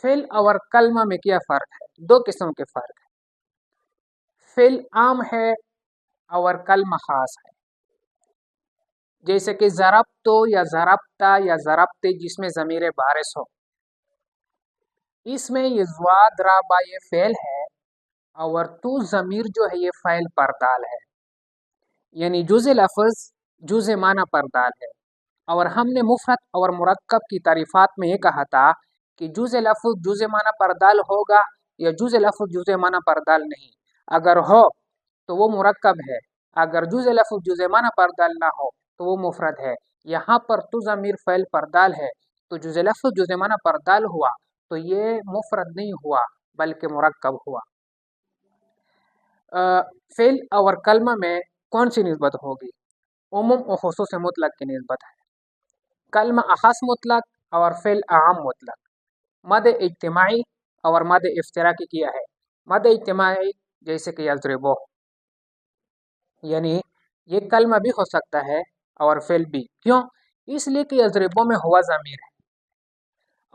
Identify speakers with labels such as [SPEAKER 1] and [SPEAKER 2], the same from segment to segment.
[SPEAKER 1] Fail और कलमा में क्या फ़र्क है? दो किस्म के फ़र्क है। फेल आम है और कलमा ख़ास है। जैसे कि ज़रबतो या ज़रबता या ज़रबते जिसमें ज़मीर बारिश हो, इसमें ये ज़्वाद राबा ये फ़ेल है और तू ज़मीर जो है ये फ़ैल परदाल है, यानी जुज़े लफ्ज़ जुज़े माना परदाल है। और हमने मुफ़रद और मुरक्कब की तारीफ़ात में ये कहा था कि जुज़े लफ्ज़ जुज़े माना परदाल होगा या जुज़े लफ्ज़ जुज़े माना परदाल नहीं। अगर हो तो वो मुरक्कब है, अगर जुज़े लफ्ज़ जुज़े माना परदाल ना हो तो वो मुफ़रद है। यहाँ पर तु ज़मीर फ़ैल परदाल है तो जुज़े लफ्ज़ जुज़े माना परदाल हुआ तो ये मुफ़रद नहीं हुआ बल्कि मुरक्कब हुआ। फ़ेल और कलमा में कौन सी निस्बत होगी? उमुम और खुसूस मुतलक की निस्बत है। कलमा अख़स मुतलक और फ़ेल आम मुतलक। मद इज्तिमाई और मद इफ्तिराकी किया है। मद इज्तिमाई जैसे कि यज़रिबो, यानी ये कलमा भी हो सकता है और फ़ेल भी। क्यों? इसलिए कि यज़रिबो में हुआ ज़मीर है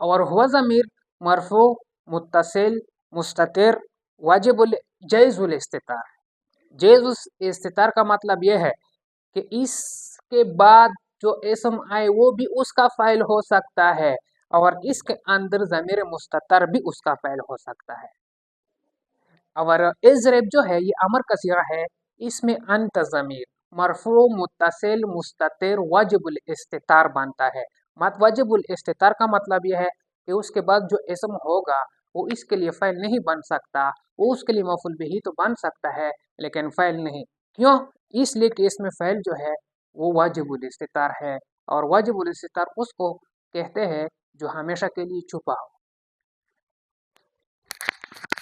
[SPEAKER 1] और हुआ ज़मीर मरफ़ू, मुत्तसिल, मुस्ततिर, वाजिबुल जैज़ुल इस्तितार। जैज़ुल इस्तितार का मतलब ये है कि इसके बाद जो इसम आए वो भी उसका फ़ाइल हो सकता है और इसके अंदर ज़मीर मुस्ततर भी उसका फ़ाइल हो सकता है। और इज़रिब जो है ये अमर का सिगा है, इसमें अंत ज़मीर मरफ़ू, मुत्तसिल, मुस्ततिर, वाजिबुल इस्तितार बनता है। वाजिबुल इस्तितार का मतलब यह है कि उसके बाद जो इसम होगा वो इसके लिए फ़ाइल नहीं बन सकता, वो उसके लिए मफ़ूल बिही तो बन सकता है लेकिन फ़ाइल नहीं। क्यों? इसलिए कि इसमें फ़ाइल जो है वो वाजिबुल इस्तितार है और वाजिबुल इस्तितार उसको कहते हैं जो हमेशा के लिए छुपा हो।